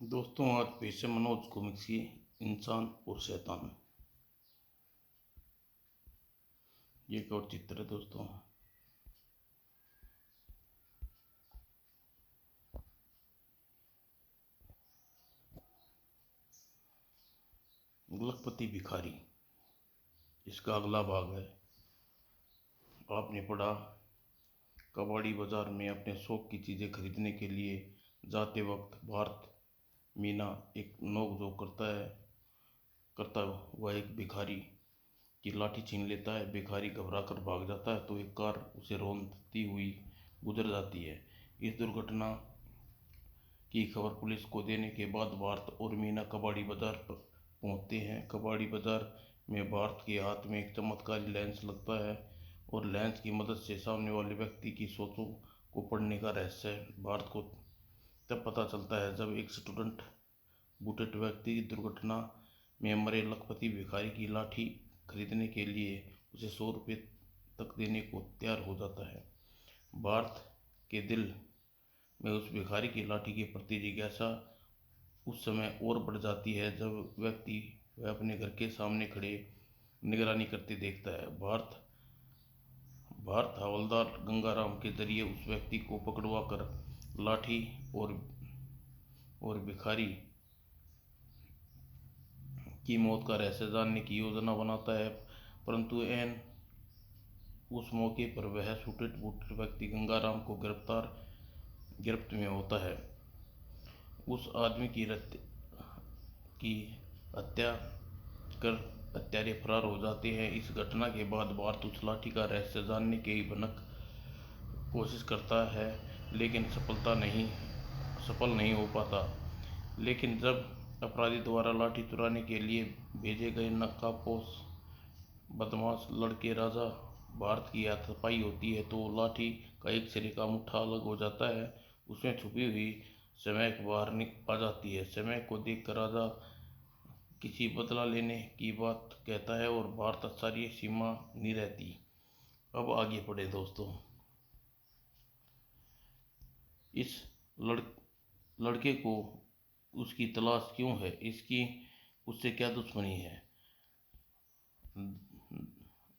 दोस्तों, आज पेश है मनोज कॉमिक्स की इंसान और शैतान। ये एक और चित्र है दोस्तों। लखपति भिखारी, इसका अगला भाग है। आपने पढ़ा, कबाड़ी बाजार में अपने शौक की चीज़ें खरीदने के लिए जाते वक्त भारत मीना एक नोक-झोंक करता हुआ एक भिखारी की लाठी छीन लेता है। भिखारी घबरा कर भाग जाता है तो एक कार उसे रौंदती हुई गुजर जाती है। इस दुर्घटना की खबर पुलिस को देने के बाद भारत और मीना कबाड़ी बाजार पर पहुंचते हैं। कबाड़ी बाजार में भारत के हाथ में एक चमत्कारी लेंस लगता है और लेंस की मदद से सामने वाले व्यक्ति की सोचों को पढ़ने का रहस्य भारत को तब पता चलता है जब एक स्टूडेंट बूटेड व्यक्ति की दुर्घटना में मरे लखपति भिखारी की लाठी खरीदने के लिए उसे 100 रुपये तक देने को तैयार हो जाता है। भारत के दिल में उस भिखारी की लाठी के प्रति जिज्ञासा उस समय और बढ़ जाती है जब व्यक्ति वह अपने घर के सामने खड़े निगरानी करते देखता है। भारत हवलदार गंगाराम के जरिए उस व्यक्ति को पकड़वा कर लाठी और भिखारी की मौत का रहस्य जानने की योजना बनाता है, परंतु उस मौके पर वह सूटेड बूटेड व्यक्ति गंगाराम को गिरफ्त में होता है। उस आदमी की हत्या कर हत्यारे फरार हो जाते हैं। इस घटना के बाद भारत उस लाठी का रहस्य जानने की भनक कोशिश करता है, लेकिन सफल नहीं हो पाता। लेकिन जब अपराधी द्वारा लाठी चुराने के लिए भेजे गए नकाबपोश बदमाश लड़के राजा भारत की हाथापाई होती है तो लाठी का एक सिरे का मुट्ठा अलग हो जाता है। उसमें छुपी हुई समैक बाहर आ जाती है। समैक को देखकर राजा किसी बदला लेने की बात कहता है और भारत आचार्य सीमा नहीं रहती। अब आगे पढ़े दोस्तों। इस लड़के को उसकी तलाश क्यों है, इसकी उससे क्या दुश्मनी है,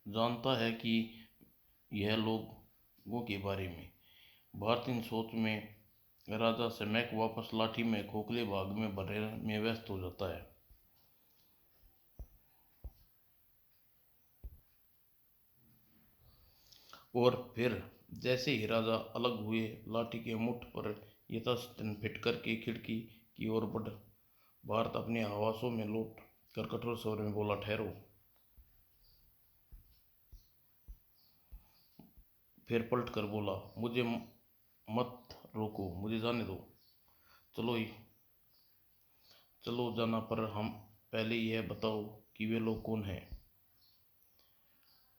जानता है कि यह लोगों के बारे में। भारत इन सोच में राजा समैक वापस लाठी में खोखले भाग में भरने में व्यस्त हो जाता है। और फिर जैसे ही राजा अलग हुए, लाठी के मुठ पर यथास्थान फिट करके खिड़की की ओर बढ़ भारत अपने आवासों में लौट कर कठोर स्वर में बोला, ठहरो। फिर पलट कर बोला, मुझे मत रोको, मुझे जाने दो। चलो जाना, पर हम पहले यह बताओ कि वे लोग कौन हैं।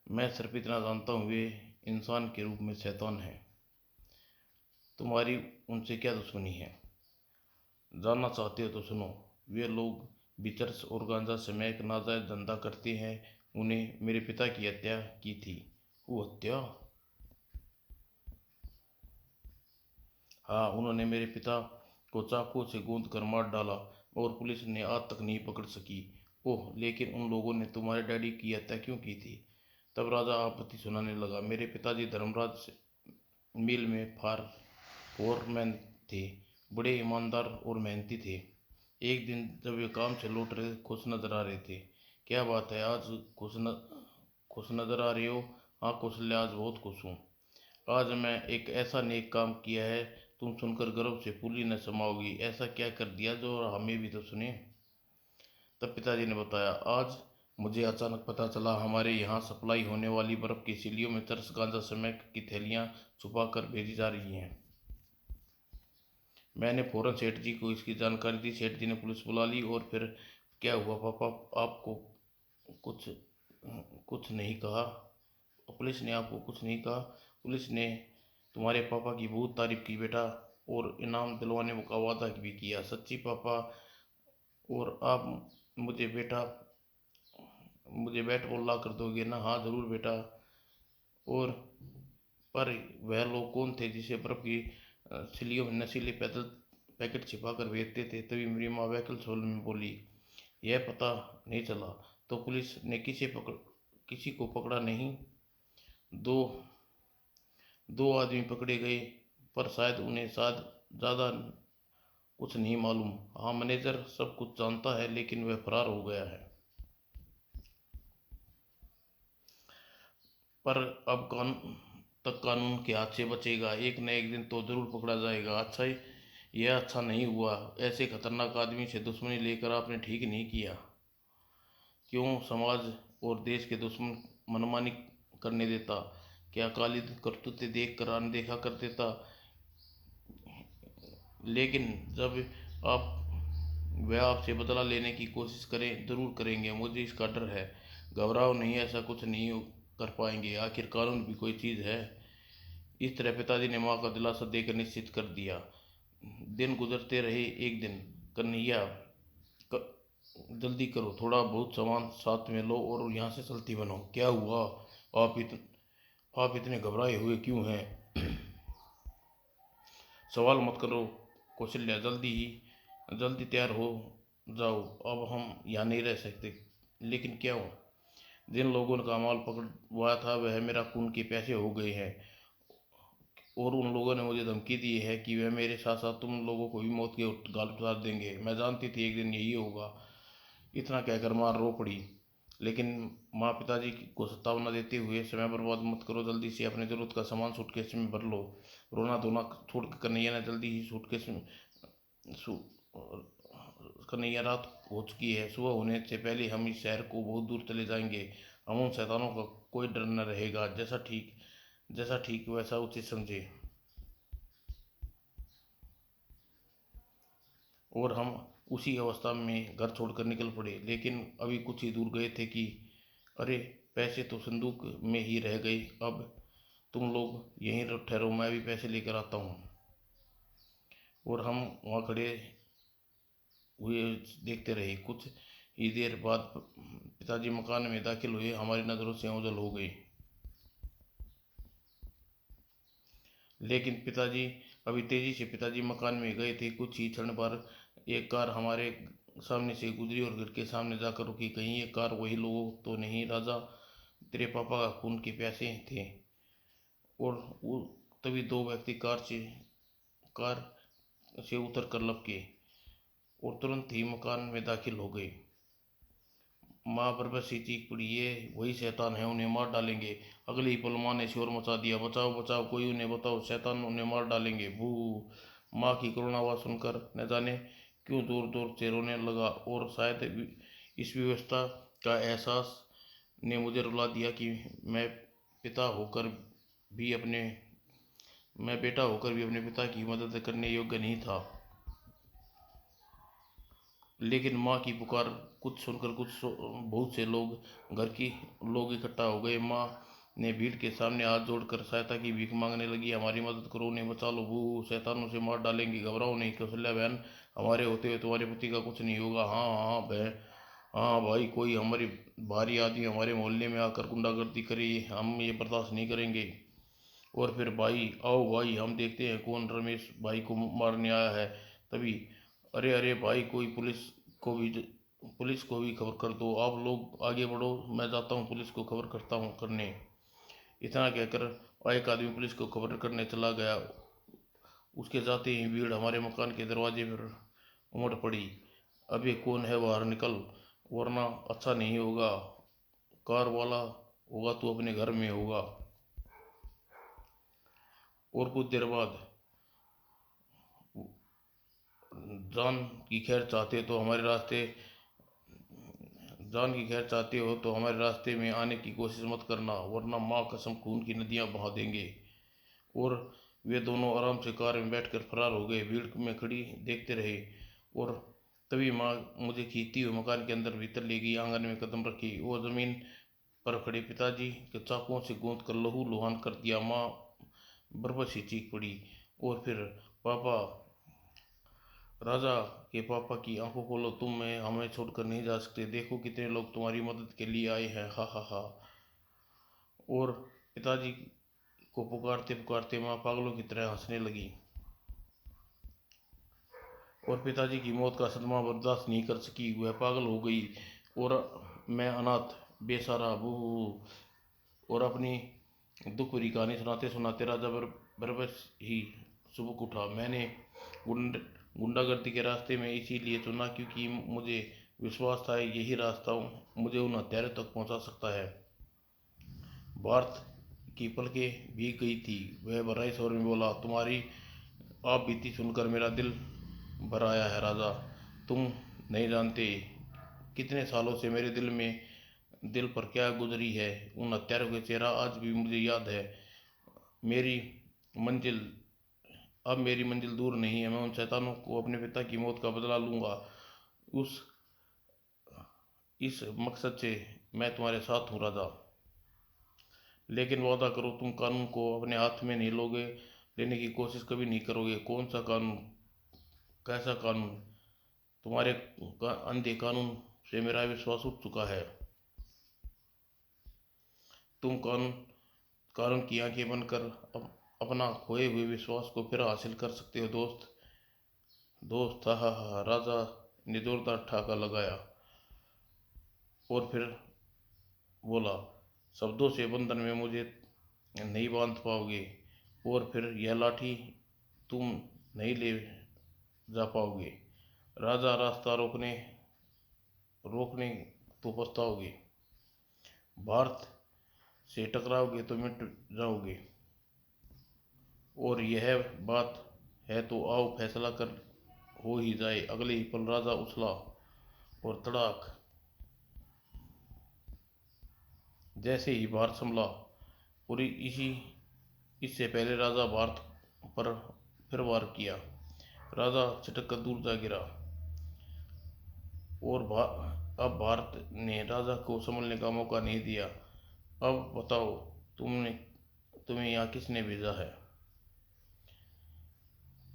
मैं सिर्फ इतना जानता हूँ, वे इंसान के रूप में शैतान हैं। तुम्हारी उनसे क्या दुश्मनी है? जानना चाहते हो तो सुनो। वे लोग बिचर्स और गांजा समैक नाजायज धंधा करते हैं। उन्हें मेरे पिता की हत्या की थी। वो हत्या? हाँ, उन्होंने मेरे पिता को चाकू से गूंद कर मार डाला और पुलिस ने आज तक नहीं पकड़ सकी। ओह, लेकिन उन लोगों ने तुम्हारे डैडी की हत्या क्यों की थी? तब राजा आपत्ति सुनाने लगा। मेरे पिताजी धर्मराज मिल में फोरमैन थे, बड़े ईमानदार और मेहनती थे। एक दिन जब वे काम से लौट रहे खुश नजर आ रहे थे। क्या बात है, आज खुश नजर आ रहे हो? हाँ कौशल्या, आज बहुत खुश हूँ। आज मैं एक ऐसा नेक काम किया है, तुम सुनकर गर्व से फूली न समाओगी। ऐसा क्या कर दिया जो हमें भी तो सुने। तब पिताजी ने बताया, आज मुझे अचानक पता चला हमारे यहाँ सप्लाई होने वाली बर्फ की सिलियों में चरस गांजा समैक की थैलियाँ छुपा कर भेजी जा रही हैं। मैंने फौरन सेठ जी को इसकी जानकारी दी। सेठ जी ने पुलिस बुला ली। और फिर क्या हुआ पापा? आपको कुछ कुछ नहीं कहा? पुलिस ने आपको कुछ नहीं कहा? पुलिस ने तुम्हारे पापा की बहुत तारीफ की बेटा, और इनाम दिलवाने का वादा भी किया। सच्ची पापा? और आप मुझे बैट बॉल ला कर दोगे ना? हाँ ज़रूर बेटा। और पर वह लोग कौन थे जिसे बर्फ की सिलियों में नशीले पैकेट छिपा कर भेजते थे। तभी मेरी माँ वैकल स्वर में बोली, यह पता नहीं चला तो पुलिस ने किसी को पकड़ा नहीं? दो दो आदमी पकड़े गए, पर शायद उन्हें शायद ज़्यादा कुछ नहीं मालूम। हाँ, मैनेजर सब कुछ जानता है, लेकिन वह फरार हो गया है। पर अब कानून के हाथ से बचेगा, एक न एक दिन तो जरूर पकड़ा जाएगा। अच्छा, यह अच्छा नहीं हुआ। ऐसे खतरनाक आदमी से दुश्मनी लेकर आपने ठीक नहीं किया। क्यों समाज और देश के दुश्मन मनमानी करने देता? क्या खालिद करतूतें देख कर अनदेखा कर देता? लेकिन जब आप वह आपसे बदला लेने की कोशिश करें, जरूर करेंगे। मुझे इसका डर है। घबराओ नहीं, ऐसा कुछ नहीं कर पाएंगे। आखिर कानून भी कोई चीज़ है। इस तरह पिताजी ने माँ का दिलासा देकर निश्चित कर दिया। दिन गुजरते रहे। एक दिन, कन्हैया, जल्दी करो, थोड़ा बहुत सामान साथ में लो और यहाँ से चलती बनो। क्या हुआ? आप इतने घबराए हुए क्यों हैं? सवाल मत करो कौशल्या, जल्दी तैयार हो जाओ। अब हम यहाँ नहीं रह सकते। लेकिन क्या हो? जिन लोगों ने माल पकड़वाया था वह मेरा खून के प्यासे हो गए हैं, और उन लोगों ने मुझे धमकी दी है कि वह मेरे साथ साथ तुम लोगों को भी मौत के घाट उतार देंगे। मैं जानती थी एक दिन यही होगा। इतना कहकर माँ रो पड़ी। लेकिन माँ पिताजी को सत्तावना देते हुए, समय बर्बाद मत करो, जल्दी से अपने जरूरत का सामान सूटकेस में भर लो। रोना धोना छोड़ कर कन्हैया ने जल्दी ही सूटकेस में सू कन्हैया, रात हो चुकी है, सुबह होने से पहले हम इस शहर को बहुत दूर चले जाएंगे। हम उन शैतानों का कोई डर न रहेगा। जैसा ठीक वैसा उचित समझे। और हम उसी अवस्था में घर छोड़कर निकल पड़े। लेकिन अभी कुछ ही दूर गए थे कि अरे, पैसे तो संदूक में ही रह गए। अब तुम लोग यहीं ठहरो, मैं भी पैसे लेकर आता हूँ। और हम वहाँ खड़े हुए देखते रहे। कुछ ही देर बाद पिताजी मकान में दाखिल हुए। हमारी नज़रों से ओझल हो गई। लेकिन पिताजी अभी तेजी से पिताजी मकान में गए थे। कुछ ही क्षण पर एक कार हमारे सामने से गुजरी और घर के सामने जाकर रुकी। कहीं ये कार वही लोग तो नहीं राजा, तेरे पापा का खून के प्यासे थे? और वो तभी दो व्यक्ति कार से उतर कर लपके और तुरंत ही मकान में दाखिल हो गए। माँ बरबस सी चीख पड़ी, ये वही शैतान है, उन्हें मार डालेंगे। अगले ही पल माँ ने शोर मचा दिया, बचाओ बचाओ, कोई उन्हें बताओ, शैतान उन्हें मार डालेंगे, भू। माँ की करुण आवाज़ सुनकर न जाने क्यों जोर जोर से रोने लगा। और शायद इस व्यवस्था का एहसास ने मुझे रुला दिया कि मैं पिता होकर भी अपने मैं बेटा होकर भी अपने पिता की मदद करने योग्य नहीं था। लेकिन माँ की पुकार कुछ सुनकर बहुत से घर की लोग इकट्ठा हो गए। माँ ने भीड़ के सामने हाथ जोड़कर सहायता की भीख मांगने लगी, हमारी मदद करो, उन्हें बचा लो, वो शैतानों से मार डालेंगे, घबराओ नहीं कौशल्या बहन, हमारे होते हुए तुम्हारे पति का कुछ नहीं होगा। हाँ हाँ बहन, हाँ भाई, कोई हमारी भारी आदमी हमारे मोहल्ले में आकर गुंडागर्दी करे, हम ये बर्दाश्त नहीं करेंगे। और फिर भाई, आओ भाई, हम देखते हैं कौन रमेश भाई को मारने आया है। तभी, अरे अरे भाई, कोई पुलिस को भी खबर कर दो। आप लोग आगे बढ़ो, मैं जाता हूँ पुलिस को खबर करता हूँ करने। इतना कहकर एक आदमी पुलिस को खबर करने चला गया। उसके जाते ही भीड़ हमारे मकान के दरवाजे पर उमड़ पड़ी। अब ये कौन है, बाहर निकल, वरना अच्छा नहीं होगा। कार वाला होगा तो अपने घर में होगा। और कुछ देर बाद, जान की खैर चाहते हो तो हमारे रास्ते जान की खैर चाहते हो तो हमारे रास्ते में आने की कोशिश मत करना, वरना माँ कसम खून की नदियाँ बहा देंगे। और वे दोनों आराम से कार में बैठकर फरार हो गए। भीड़ में खड़ी देखते रहे। और तभी माँ मुझे खींचती हुई मकान के अंदर भीतर ले गई, आंगन में कदम रखी। वो जमीन पर खड़े पिताजी के चाकुओं से गूंथ कर लहू लुहान कर दिया। माँ बरबस ही चीख पड़ी। और फिर, पापा, राजा के पापा की आंखों खोलो, तुम मैं हमें छोड़कर नहीं जा सकते, देखो कितने लोग तुम्हारी मदद के लिए आए हैं, हा हा हा। और पिताजी को पुकारते पुकारते माँ पागलों की तरह हंसने लगी। और पिताजी की मौत का सदमा बर्दाश्त नहीं कर सकी। वह पागल हो गई और मैं अनाथ बेसहारा बू और अपनी दुख भरी कहानी सुनाते सुनाते राजा बरबस ही सुबह उठा। मैंने गुंड गुंडागर्दी के रास्ते में इसीलिए चुना क्योंकि मुझे विश्वास था यही रास्ता मुझे उन हत्यारों तक पहुंचा सकता है। भारत की पलकें भीग गई थी। वह भर्राई स्वर में बोला, तुम्हारी आप बीती सुनकर मेरा दिल भर आया है राजा। तुम नहीं जानते कितने सालों से मेरे दिल पर क्या गुजरी है। उन हत्यारों का चेहरा आज भी मुझे याद है। मेरी मंजिल मेरी मंजिल दूर नहीं है। मैं उन शैतानों को अपने पिता की मौत का बदला लूंगा। उस इस मकसद से मैं तुम्हारे साथ हूँ राजा। लेकिन वादा करो तुम कानून को अपने हाथ में नहीं लोगे, लेने की कोशिश कभी नहीं करोगे। कौन सा कानून? कैसा कानून? तुम्हारे अंधे कानून से मेरा विश्वास उठ चुका है। तुम कानून कानून की आंखें बनकर अपना खोए हुए विश्वास को फिर हासिल कर सकते हो दोस्त। दोस्त, हा हा हा। राजा ने जोरदार ठाका लगाया और फिर बोला, शब्दों से बंधन में मुझे नहीं बांध पाओगे और फिर यह लाठी तुम नहीं ले जा पाओगे। राजा, रास्ता रोकने रोकने तो पछताओगे। भारत से टकराओगे तो मिट जाओगे। और यह बात है तो आओ फैसला कर हो ही जाए। अगले ही पल राजा उछला और तड़ाक जैसे ही भारत संभला। और इसी इससे पहले राजा भारत पर फिर वार किया। राजा छिटक कर दूर जा गिरा और अब भारत ने राजा को संभलने का मौका नहीं दिया। अब बताओ, तुम्हें यहाँ किसने भेजा है?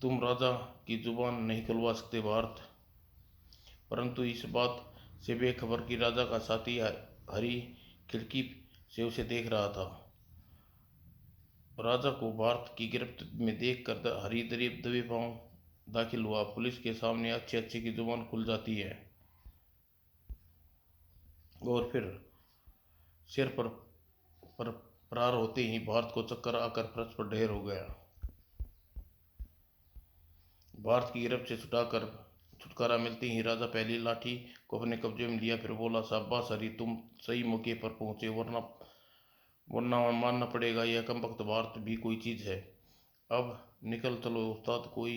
तुम राजा की जुबान नहीं खुलवा सकते भारत। परंतु इस बात से बेखबर कि राजा का साथी हरी खिड़की से उसे देख रहा था। राजा को भारत की गिरफ्त में देख कर हरी दबे पांव दाखिल हुआ। पुलिस के सामने अच्छे अच्छे की जुबान खुल जाती है और फिर सिर पर प्रहार होते ही भारत को चक्कर आकर फर्श पर ढेर हो गया। भारत की गिरफ्त से छुटकारा मिलते ही राजा पहली लाठी को अपने कब्जे में लिया। फिर बोला, शाबाश हरी, तुम सही मौके पर पहुंचे, वरना वरना मानना पड़ेगा यह कमबख्त भारत भी कोई चीज़ है। अब निकल चलो उस्ताद, कोई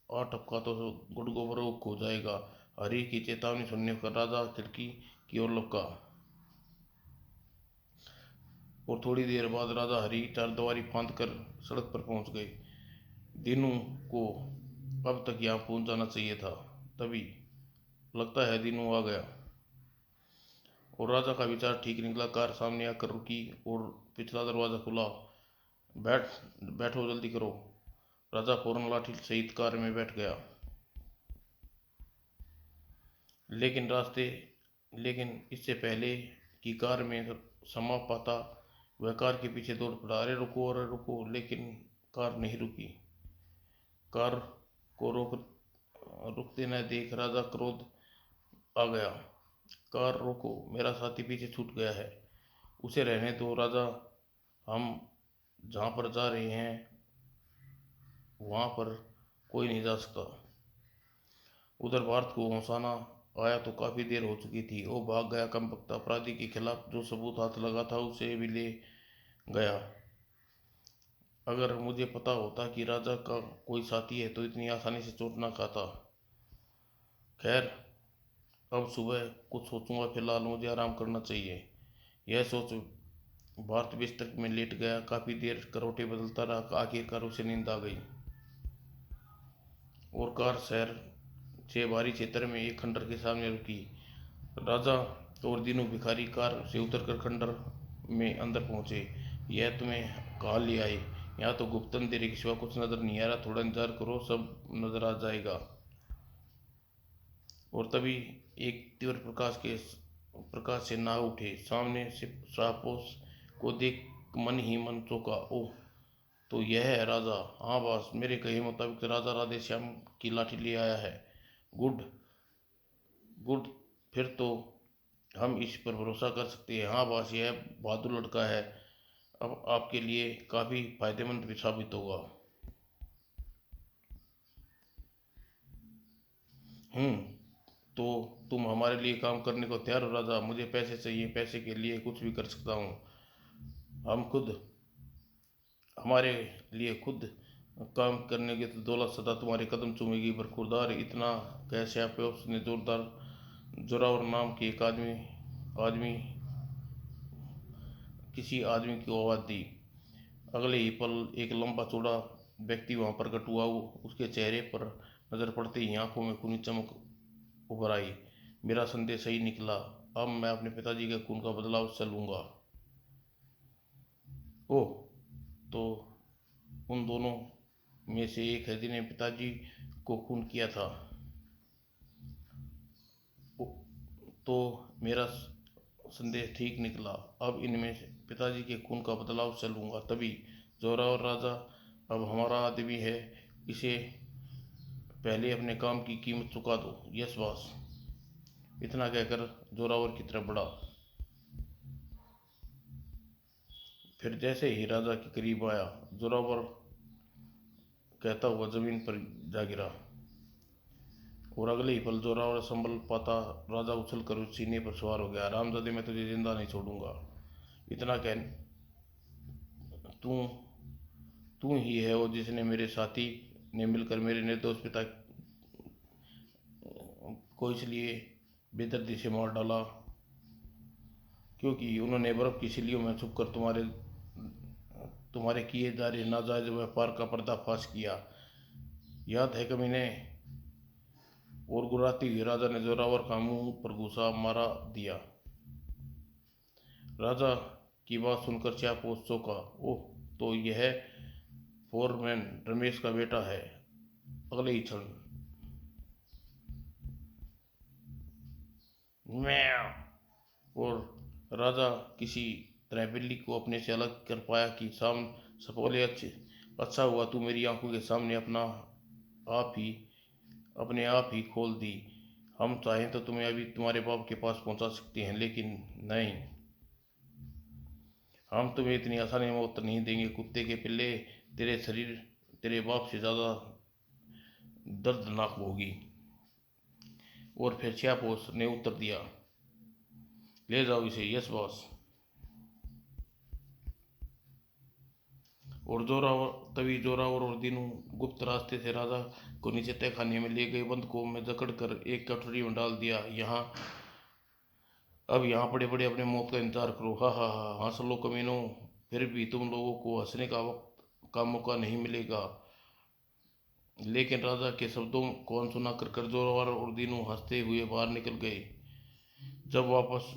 आ टपका तो गुड़गो फरोख हो जाएगा। हरी की चेतावनी सुनने पर राजा खिड़की की ओर लपका और थोड़ी देर बाद राजा हरी चारदीवारी फांद कर सड़क पर पहुंच गए। दीनू को अब तक यहाँ पहुंच जाना चाहिए था। तभी लगता है दीनू आ गया और राजा का विचार ठीक निकला। कार सामने आकर रुकी और पिछला दरवाजा खुला। बैठ बैठो, जल्दी करो। राजा फौरन लाठी सहित कार में बैठ गया। लेकिन इससे पहले कि कार में समा पाता, वह कार के पीछे दौड़ पड़ा। अरे रुको, लेकिन कार नहीं रुकी। कार को रुकते न देख राजा क्रोध आ गया। कार रोको, मेरा साथी पीछे छूट गया है, उसे रहने दो राजा। हम जहाँ पर जा रहे हैं वहाँ पर कोई नहीं जा सकता। उधर भारत को हौसाना आया तो काफी देर हो चुकी थी। वो भाग गया। कमबख्त अपराधी के खिलाफ जो सबूत हाथ लगा था उसे भी ले गया। अगर मुझे पता होता कि राजा का कोई साथी है तो इतनी आसानी से चोट ना खाता। खैर, अब सुबह कुछ सोचूंगा, फिलहाल मुझे आराम करना चाहिए। यह सोच भारत बिस्तर में लेट गया। काफी देर करवटें बदलता रहा। आखिरकार उसे नींद आ गई और कार शहर से बाहरी क्षेत्र में एक खंडर के सामने रुकी। राजा और दीनू भिखारी कार से उतरकर खंडर में अंदर पहुंचे। यह तुम्हें कहाँ ले आए? यहाँ तो गुप्त अंधेरे के सिवा कुछ नजर नहीं आ रहा। थोड़ा इंतजार करो, सब नजर आ जाएगा। और तभी एक तीव्र प्रकाश से नाव उठे। सामने से श्रापोस को देख मन ही मन चौंका। ओह, तो यह है राजा। हाँ बॉस, मेरे कहे मुताबिक राजा राधेश्याम की लाठी ले आया है। गुड गुड, फिर तो हम इस पर भरोसा कर सकते हैं। हाँ बॉस, यह बहादुर लड़का है, अब आपके लिए काफ़ी फायदेमंद भी साबित होगा। हम्म, तो तुम हमारे लिए काम करने को तैयार हो राजा? मुझे पैसे चाहिए, पैसे के लिए कुछ भी कर सकता हूँ। हम खुद हमारे लिए खुद काम करने के तो दौलत सदा तुम्हारे कदम चूमेगी बरखुरदार। इतना कैसे आप उसने जोरदार जोरावर नाम के एक आदमी आदमी किसी आदमी की आवाज़ दी। अगले ही पल एक लंबा चौड़ा व्यक्ति वहां प्रकट हुआ। उसके चेहरे पर नजर पड़ते ही आंखों में खूनी चमक उभर आई। मेरा संदेश सही निकला, अब मैं अपने पिताजी के खून का बदला उससे लूंगा। ओह, तो उन दोनों में से एक है जिन्हें पिताजी को खून किया था। तो मेरा संदेश ठीक निकला, अब इनमें से पिताजी के खून का बदलाव से लूंगा। तभी जोरावर राजा, अब हमारा आदमी है, इसे पहले अपने काम की कीमत चुका दो। Yes boss. इतना कहकर जोरावर की तरफ बढ़ा। फिर जैसे ही राजा के करीब आया, जोरावर कहता हुआ जमीन पर जा गिरा। और अगले ही पल जोरावर संभल पाता, राजा उछल कर उस सीने पर सवार हो गया। रामजादे, मैं तुझे जिंदा नहीं छोड़ूंगा। इतना कह, तू तू ही है वो जिसने मेरे साथी ने मिलकर मेरे निर्दोष पिता को इसलिए बेदर्दी से मार डाला क्योंकि उन्होंने बर्फ की सिलियों में छुपकर तुम्हारे तुम्हारे किए जा रहे नाजायज व्यापार का पर्दाफाश किया। याद है कमीने? और गुर्राते हुए राजा ने जोरावर का मुंह पर घूसा मारा दिया। राजा की बात सुनकर च्यापोस चौंका। ओह, तो यह फोरमैन रमेश का बेटा है। अगले ही क्षण म्याऊं, और राजा किसी तरह बिल्ली को अपने से अलग कर पाया कि साम सपोले, अच्छे अच्छा हुआ तू मेरी आंखों के सामने आप ही अपने आप ही खोल दी। हम चाहें तो तुम्हें अभी तुम्हारे बाप के पास पहुंचा सकते हैं, लेकिन नहीं, हम तुम्हें इतनी आसानी में मौत नहीं देंगे कुत्ते के पिल्ले। तेरे शरीर तेरे बाप से ज़्यादा दर्दनाक होगी। और फिर छियापोस ने उत्तर दिया, ले जाओ इसे। Yes boss. और जोरावर तभी जोरावर और दीनू गुप्त रास्ते से राजा को नीचे तहखाने में ले गए। बंधकों में जकड़कर एक कटोरी में डाल दिया। अब यहाँ पड़े पड़े अपने मौत का इंतजार करो। हा हा हा, हंस लो कमीनों, फिर भी तुम लोगों को हंसने का वक्त का मौका नहीं मिलेगा। लेकिन राजा के शब्दों को अनसुना कर जोरावर और दीनू हंसते हुए बाहर निकल गए। जब वापस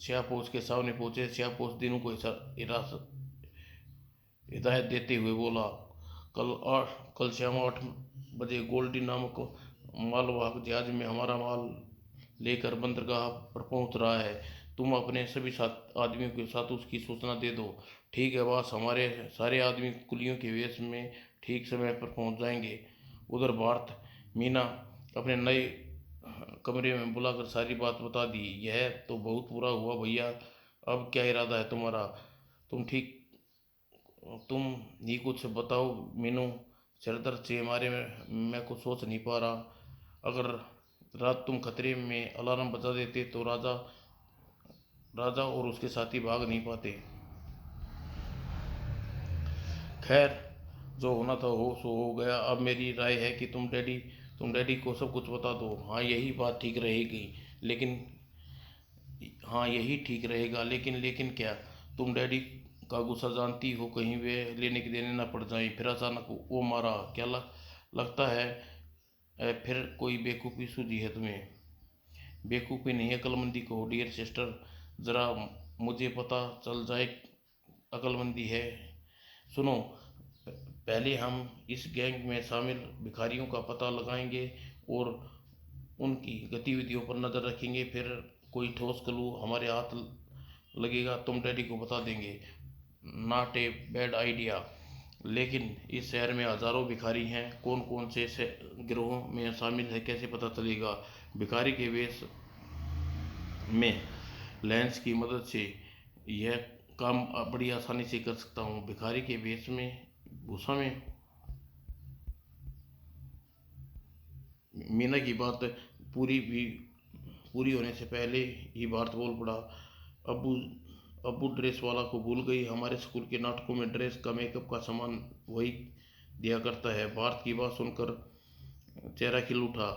श्यापोश के सामने पहुंचे, श्यापोश दीनू को हिदायत देते हुए बोला, कल शाम 8 बजे गोल्डी नामक मालवाहक जहाज में हमारा माल लेकर बंदरगाह पर पहुंच रहा है। तुम अपने सभी आदमियों के साथ उसकी सूचना दे दो। ठीक है बॉस, हमारे सारे आदमी कुलियों के वेश में ठीक समय पर पहुंच जाएंगे। उधर भारत मीना अपने नए कमरे में बुलाकर सारी बात बता दी। यह तो बहुत बुरा हुआ भैया, अब क्या इरादा है तुम्हारा? तुम ठीक तुम ही कुछ बताओ मीनू, सिरदर्द से हमारे में मैं कुछ सोच नहीं पा रहा। अगर रात तुम खतरे में अलार्म बजा देते तो राजा राजा और उसके साथी भाग नहीं पाते। खैर, जो होना था हो सो हो गया। अब मेरी राय है कि तुम डैडी को सब कुछ बता दो। हाँ यही बात ठीक रहेगी, लेकिन हाँ यही ठीक रहेगा, लेकिन लेकिन क्या? तुम डैडी का गुस्सा जानती हो, कहीं वे लेने के देने ना पड़ जाएं। फिर अचानक वो मारा, क्या लगता है फिर कोई बेवकूफ़ी सूझी है तुम्हें? बेवकूफ़ी नहीं, अक्लमंदी कहो डियर सिस्टर। ज़रा मुझे पता चल जाए अक्लमंदी है। सुनो, पहले हम इस गैंग में शामिल भिखारियों का पता लगाएंगे और उनकी गतिविधियों पर नज़र रखेंगे। फिर कोई ठोस क्लू हमारे हाथ लगेगा, तुम डैडी को बता देंगे। Not a bad idea. लेकिन इस शहर में हजारों भिखारी हैं। कौन कौन से गिरोहों में शामिल है कैसे पता चलेगा? भिखारी के वेश में लेंस की मदद से यह काम बड़ी आसानी से कर सकता हूँ। भिखारी के वेश में भूसा में मीना की बात पूरी भी पूरी होने से पहले ही भारत बोल पड़ा। अबू अबू ड्रेस वाला को भूल गई। हमारे स्कूल के नाटकों में ड्रेस का मेकअप का सामान वही दिया करता है। भारत की बात सुनकर चेहरा खिल उठा।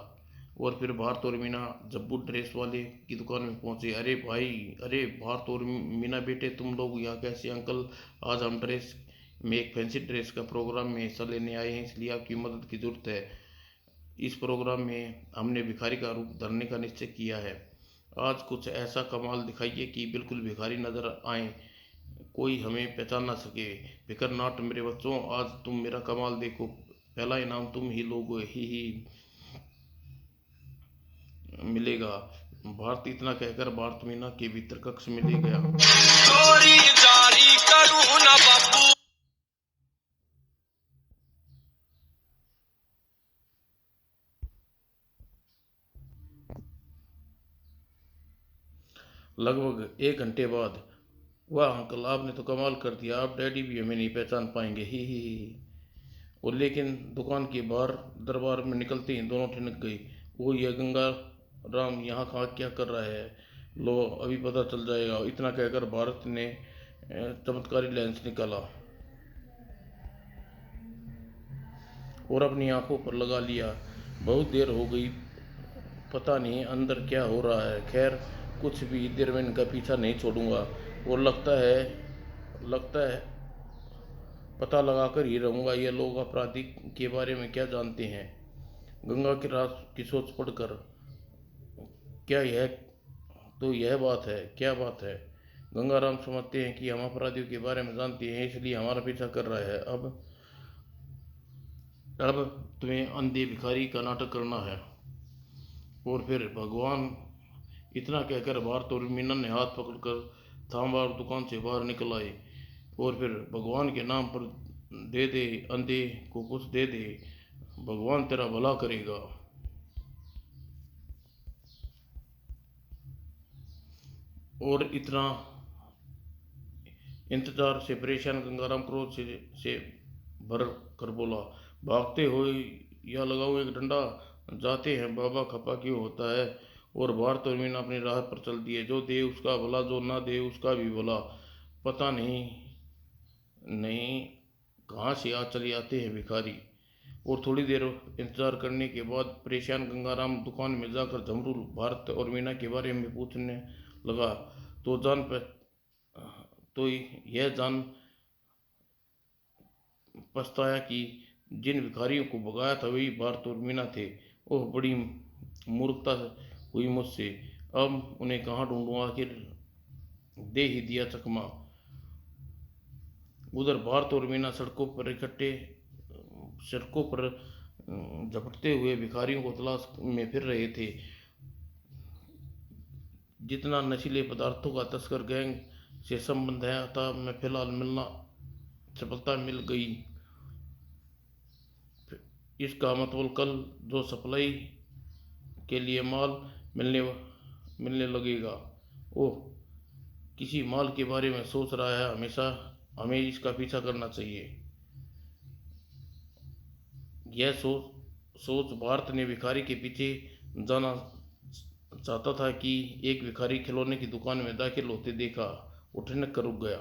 और फिर भारत और मीना जब्बू ड्रेस वाले की दुकान में पहुंचे। अरे भाई, अरे भारत और मीना बेटे, तुम लोग यहाँ कैसे? अंकल, आज हम ड्रेस में एक फैंसी ड्रेस का प्रोग्राम में हिस्सा लेने आए हैं, इसलिए आपकी मदद की ज़रूरत है। इस प्रोग्राम में हमने भिखारी का रूप धरने का निश्चय किया है। आज कुछ ऐसा कमाल दिखाइए कि बिल्कुल भिखारी नजर आए, कोई हमें पहचान ना सके। फिकर नाट मेरे बच्चों, आज तुम मेरा कमाल देखो। पहला इनाम तुम ही लोगों ही मिलेगा। भारत इतना कहकर भारत मीना के भीतर कक्ष में ले गया। चोरी जारी करूं ना बाबू। लगभग 1 घंटे बाद, वाह अंकल, आपने तो कमाल कर दिया। आप डैडी भी हमें नहीं पहचान पाएंगे, ही। और लेकिन दुकान के बाहर दरबार में निकलते ही दोनों ठिनक गई। वो यह गंगा राम यहाँ कहाँ क्या कर रहा है? लो अभी पता चल जाएगा। इतना कहकर भारत ने चमत्कारी लेंस निकाला और अपनी आंखों पर लगा लिया। बहुत देर हो गई, पता नहीं अंदर क्या हो रहा है। खैर, कुछ भी, देर में इनका पीछा नहीं छोड़ूंगा। और लगता है पता लगा कर ही रहूंगा ये लोग अपराधी के बारे में क्या जानते हैं। गंगा की रात की सोच पढ़कर, क्या यह तो यह बात है, क्या बात है? गंगाराम समझते हैं कि हम अपराधियों के बारे में जानते हैं, इसलिए हमारा पीछा कर रहा है। अब तुम्हें अंधे भिखारी का नाटक करना है। और फिर भगवान, इतना कहकर भारत और मीना ने हाथ पकड़कर थामा और दुकान से बाहर निकल आए। और फिर भगवान के नाम पर दे दे, अंधे को कुछ दे दे, भगवान तेरा भला करेगा। और इतना इंतजार से परेशान गंगाराम क्रोध से भर कर बोला, भागते हो या लगाओ एक डंडा? जाते हैं बाबा, खपा क्यों होता है? और भारत और मीना अपनी राह पर चल दिए। जो दे उसका भला, जो ना दे उसका भी भला। पता नहीं नहीं कहाँ से आ चले आते हैं भिखारी। और थोड़ी देर इंतजार करने के बाद परेशान गंगाराम दुकान में जाकर झमरू भारत और मीना के बारे में पूछने लगा। तो जान पर तो यह जान पछताया कि जिन भिखारियों को भगाया था वही भारत और मीना थे। ओह, बड़ी मूर्खता हुई मुझसे। अब उन्हें कहाँ ढूंढूं? आखिर दे ही दिया चकमा। उधर भारत और मीना सड़कों पर झपटते हुए भिखारियों को तलाश में फिर रहे थे। जितना नशीले पदार्थों का तस्कर गैंग से संबंध है, अतः मैं फिलहाल मिलना सफलता मिल गई। इसका मतलब कल जो सप्लाई के लिए माल मिलने मिलने लगेगा। ओह, किसी माल के बारे में सोच रहा है, हमेशा हमें इसका पीछा करना चाहिए। यह सोच भारत ने भिखारी के पीछे जाना चाहता था कि एक भिखारी खिलौने की दुकान में दाखिल होते देखा। वो ठिनक कर रुक गया।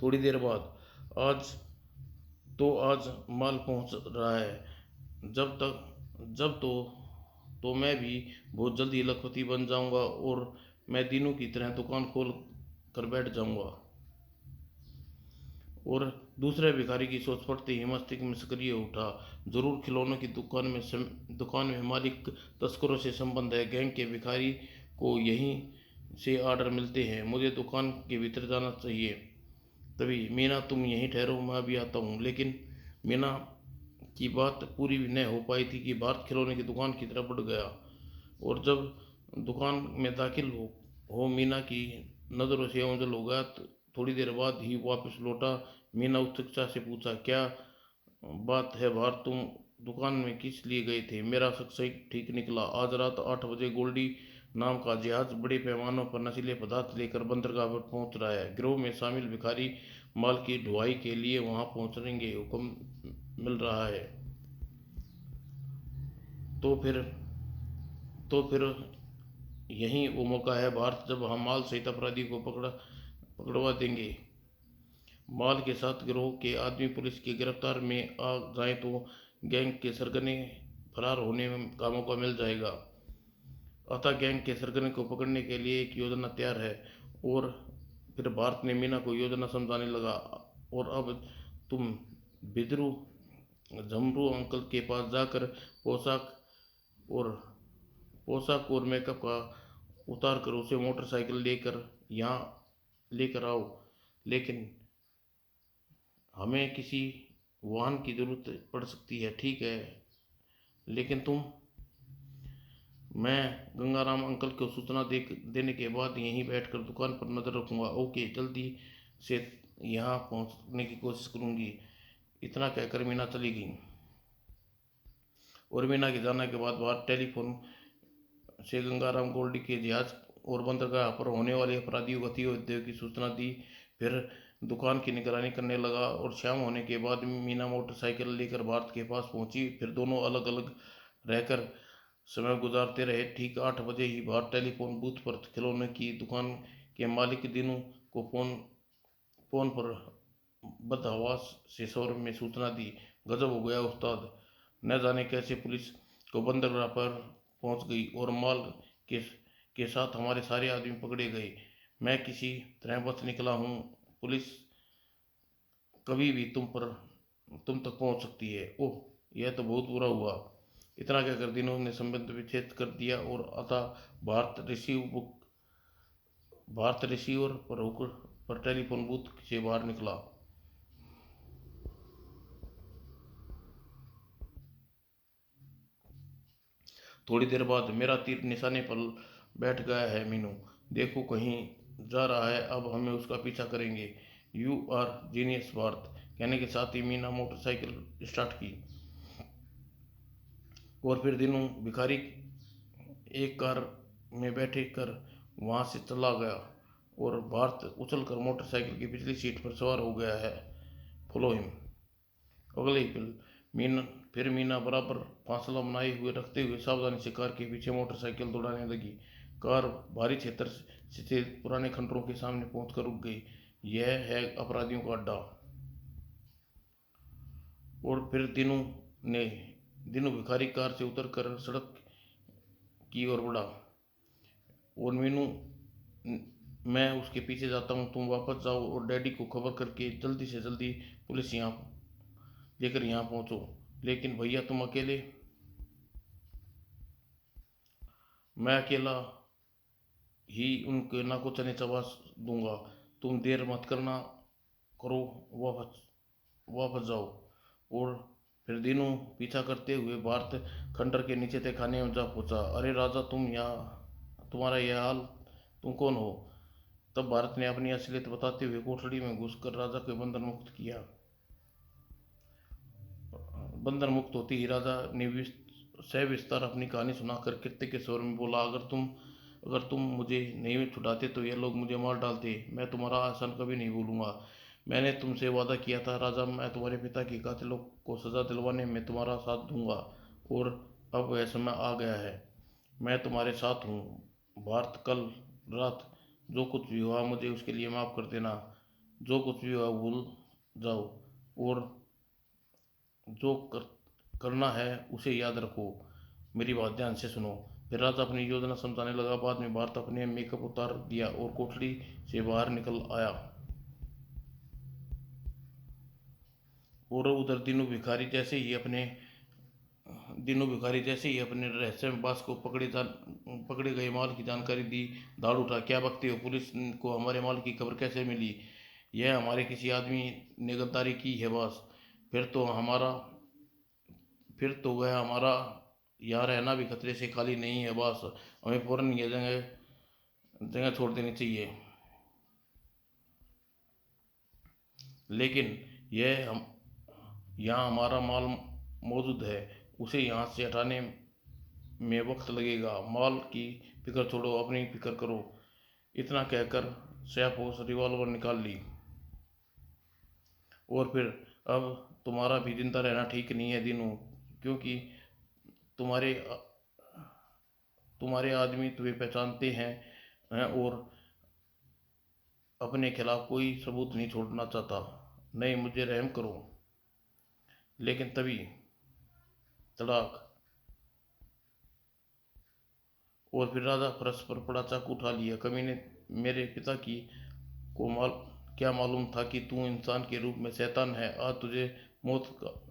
थोड़ी देर बाद, आज आज माल पहुंच रहा है। जब तो मैं भी बहुत जल्दी लखपति बन जाऊंगा और मैं दिनों की तरह दुकान खोल कर बैठ जाऊंगा। और दूसरे भिखारी की सोच पड़ते ही मस्तिष्क में सक्रिय उठा। जरूर खिलौनों की दुकान में मालिक तस्करों से संबंध है। गैंग के भिखारी को यहीं से ऑर्डर मिलते हैं। मुझे दुकान के भीतर जाना चाहिए। तभी, मीना तुम यहीं ठहरो, मैं भी आता हूँ। लेकिन मीना की बात पूरी भी न हो पाई थी कि भारत खिलौने की दुकान की तरफ बढ़ गया। और जब दुकान में दाखिल हो मीना की नजरों से ओझल हो गया। थोड़ी देर बाद ही वापस लौटा। मीना उत्सुकता से पूछा, क्या बात है भारत, तुम दुकान में किस लिए गए थे? मेरा शक सही ठीक निकला। आज रात 8 बजे गोल्डी नाम का जहाज बड़े पैमानों पर नशीले पदार्थ लेकर बंदरगाह पर पहुंच रहा है। गिरोह में शामिल भिखारी माल की ढुलाई के लिए वहां पहुंचेंगे, हुक्म मिल रहा है। तो फिर तो फिर यही वो मौका है भारत, जब हम माल सहित अपराधी को पकड़वा देंगे। माल के साथ गिरोह के आदमी पुलिस की गिरफ्तार में आ जाए तो गैंग के सरगने फरार होने का मौका मिल जाएगा। अतः गैंग के सरगने को पकड़ने के लिए एक योजना तैयार है। और फिर भारत ने मीना को योजना समझाने लगा। और अब तुम बिदरू झमरू अंकल के पास जाकर पोशाक और पोशाक और मेकअप का उतार कर उसे मोटरसाइकिल लेकर यहाँ लेकर आओ। लेकिन हमें किसी वाहन की जरूरत पड़ सकती है, ठीक है? लेकिन तुम मैं गंगाराम अंकल को सूचना देने के बाद यहीं बैठकर दुकान पर नज़र रखूंगा। ओके, जल्दी से यहाँ पहुँचने की कोशिश करूँगी। इतना कहकर मीना चली गई। और मीना के जाने के बाद बाहर टेलीफोन से गंगाराम गोल्डी के जहाज और बंदरगाह पर होने वाली अपराधियों गतिविधियों की सूचना दी। फिर दुकान की निगरानी करने लगा। और शाम होने के बाद मीना मोटरसाइकिल लेकर भारत के पास पहुंची। फिर दोनों अलग अलग रहकर समय गुजारते रहे। ठीक 8 बजे ही भारत टेलीफोन बूथ पर खिलौने की दुकान के मालिक दीनू को फोन पर बदहवास से स्वर में सूचना दी। गजब हो गया उस्ताद, न जाने कैसे पुलिस को बंदरगाह पर पहुंच गई और माल के के साथ हमारे सारे आदमी पकड़े गए। मैं किसी तरह बच निकला हूँ। पुलिस कभी भी तुम तक पहुंच सकती है। ओह, यह तो बहुत बुरा हुआ। इतना कहकर दिनों ने संबंध विच्छेद कर दिया और अतः भारत रिसीवर पर होकर पर टेलीफोन बूथ से बाहर निकला। थोड़ी देर बाद मेरा तीर निशाने पर बैठ गया है। मीनू देखो कहीं जा रहा है, अब हमें उसका पीछा करेंगे। यू आर जीनियस भारत, कहने के साथ ही मीना मोटरसाइकिल स्टार्ट की। और फिर दिनों भिखारी एक कार में बैठे कर वहां से चला गया। और भारत उछल कर मोटरसाइकिल की पिछली सीट पर सवार हो गया है। Follow him. अगले ही पल मीना फिर मीना बराबर फासला बनाए हुए रखते हुए सावधानी से कार के पीछे मोटरसाइकिल दौड़ाने लगी। कार भारी क्षेत्र से पुराने खंडरों के सामने पहुंचकर रुक गई। यह है अपराधियों का अड्डा। और फिर दिनों भिखारी कार से उतरकर सड़क की ओर बढ़ा। और मीनू, मैं उसके पीछे जाता हूँ, तुम वापस जाओ और डैडी को खबर करके जल्दी से जल्दी पुलिस यहाँ लेकर यहाँ पहुँचो। लेकिन भैया तुम अकेले? मैं अकेला ही उनके नाकों चने चबा दूंगा। तुम देर मत करो, वापस वापस जाओ। और फिर दिनों पीछा करते हुए भारत खंडर के नीचे तहखाने में जा पहुंचा। अरे राजा, तुम्हारा यह हाल, तुम कौन हो? तब भारत ने अपनी असलियत बताते हुए कोठरी में घुसकर राजा को बंधन मुक्त किया। बंधन मुक्त होते ही राजा ने सविस्तार अपनी कहानी सुनाकर कृत्य के स्वर में बोला, अगर तुम मुझे नहीं छुड़ाते तो ये लोग मुझे मार डालते। मैं तुम्हारा एहसान कभी नहीं भूलूंगा। मैंने तुमसे वादा किया था राजा, मैं तुम्हारे पिता के कातिलों को सजा दिलवाने में तुम्हारा साथ दूंगा। और अब वह समय आ गया है। मैं तुम्हारे साथ हूँ भारत। कल रात जो कुछ भी हुआ मुझे उसके लिए माफ़ कर देना। जो कुछ भी हुआ भूल जाओ। और जो करना है उसे याद रखो। मेरी बात ध्यान से सुनो। फिर राजा अपनी योजना समझाने लगा। बाद में भारत अपने मेकअप उतार दिया और कोठरी से बाहर निकल आया। और उधर दिनों भिखारी जैसे ही अपने रहस्यमय बास को पकड़े गए माल की जानकारी दी। दाड़ उठा, क्या बकते हो? पुलिस को हमारे माल की खबर कैसे मिली? यह हमारे किसी आदमी ने गद्दारी की है बॉस। फिर तो हमारा फिर तो वह हमारा यहाँ रहना भी खतरे से खाली नहीं है बॉस। हमें फौरन यह जगह जगह छोड़ देनी चाहिए। लेकिन यह हम यहाँ हमारा माल मौजूद है, उसे यहाँ से हटाने में वक्त लगेगा। माल की फिक्र छोड़ो, अपनी फिक्र करो। इतना कहकर सैफ रिवॉल्वर निकाल ली। और फिर, अब तुम्हारा भी जिंदा रहना ठीक नहीं है दीनू, क्योंकि तुम्हारे तुम्हारे आदमी तुम्हें पहचानते हैं और अपने खिलाफ कोई सबूत नहीं छोड़ना चाहता। नहीं, मुझे रहम करो। लेकिन तभी तड़ाक, और फिर राजा फर्श पर पड़ा चाकू उठा लिया। कमीने, मेरे पिता की को माल क्या मालूम था कि तू इंसान के रूप में शैतान है। आज तुझे मौत का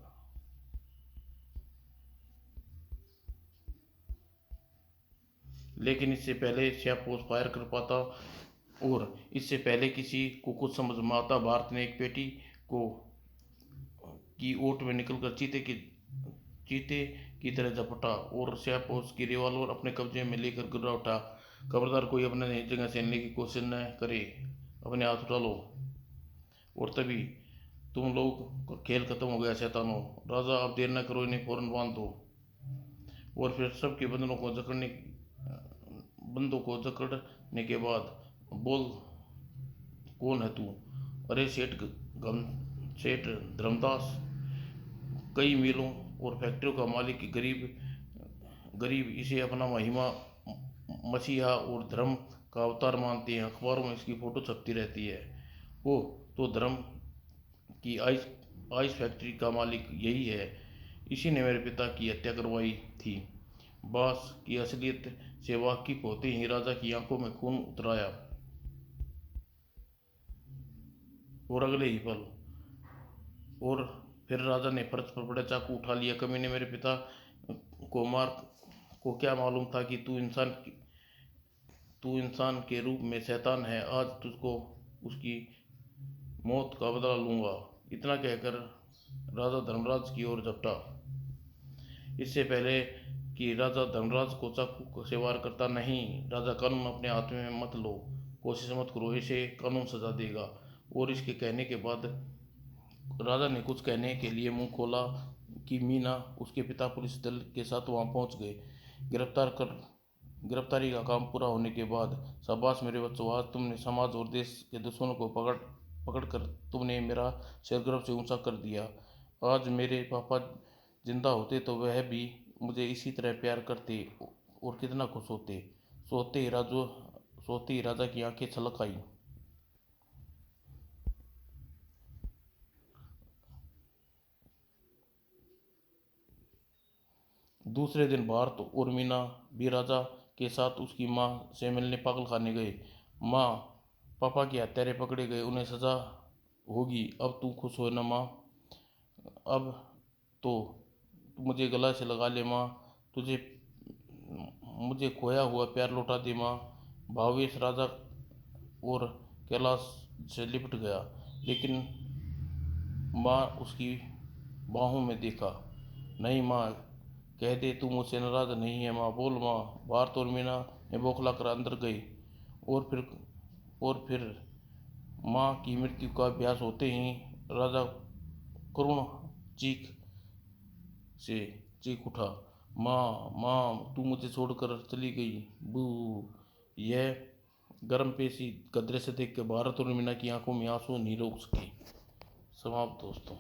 लेकिन इससे पहले श्यापोश फायर कर पाता, और इससे पहले किसी को कुछ समझ में आता, भारत ने एक पेटी को की ओट में निकलकर चीते की तरह झपटा और श्यापोश की रिवॉल्वर अपने कब्जे में लेकर गिरा उठा। खबरदार कोई अपने जगह से हिलने की कोशिश न करे, अपने हाथ उठा लो। और तभी, तुम लोग का खेल खत्म हो गया शैतानों। राजा, अब देर न करो, इन्हें फौरन बांध दो। और फिर सबके बंदों को जकड़ने के बाद, बोल, कौन है तू? अरे सेठ धर्मदास, कई मिलों और फैक्ट्रियों का मालिक, गरीब गरीब इसे अपना महिमा, मसीहा और धर्म का अवतार मानते हैं। अखबारों में इसकी फोटो छपती रहती है। वो तो धर्म की आइस आइस फैक्ट्री का मालिक यही है। इसी ने मेरे पिता की हत्या करवाई थी। बास की असलियत से वाकिफ होते ही राजा की आंखों में खून उतर आया। और अगले ही पल, और फिर राजा ने फर्श पर पड़े चाकू उठा लिया। कमीने, मेरे पिता को मार को क्या मालूम था कि तू इंसान के रूप में शैतान है। आज तुझको उसकी मौत का बदला लूंगा। इतना कहकर राजा धर्मराज की ओर झपटा। इससे पहले कि राजा धर्मराज को चाकू से वार करता, नहीं राजा, कानून अपने हाथ में मत लो, कोशिश मत करो, इसे कानून सजा देगा। और इसके कहने के बाद राजा ने कुछ कहने के लिए मुंह खोला कि मीना उसके पिता पुलिस दल के साथ वहां पहुंच गए। गिरफ्तारी का काम पूरा होने के बाद, शाबाश मेरे बच्चों, आज तुमने समाज और देश के दुश्मनों को पकड़ कर तुमने मेरा सिर गर्व से ऊंचा कर दिया। आज मेरे पापा जिंदा होते तो वह भी मुझे इसी तरह प्यार करते और कितना खुश होते। सोते ही राजू सोते ही राजा की आंखें छलक आई। दूसरे दिन भारत और मीना भी राजा के साथ उसकी माँ से मिलने पागल खाने गए। माँ, पापा के हत्यारे पकड़े गए, उन्हें सजा होगी। अब तू खुश हो ना माँ? अब तो मुझे गला से लगा ले माँ, तुझे मुझे खोया हुआ प्यार लौटा दे माँ। भावेश राजा और कैलाश से लिपट गया, लेकिन माँ उसकी बाहों में देखा। नहीं माँ, कह दे तू मुझसे नाराज नहीं है माँ, बोल माँ। भारत और मीना ने बौखला कर अंदर गई। और फिर और फिर माँ की मृत्यु का अभ्यास होते ही राजा करुण चीख से चीख उठा, माँ माँ, तू मुझे छोड़कर चली गई, बू। यह गर्म पेशी का दृश्य देख कर भारत और मीना की आंखों में आंसू नहीं रोक सके। समाप्त दोस्तों।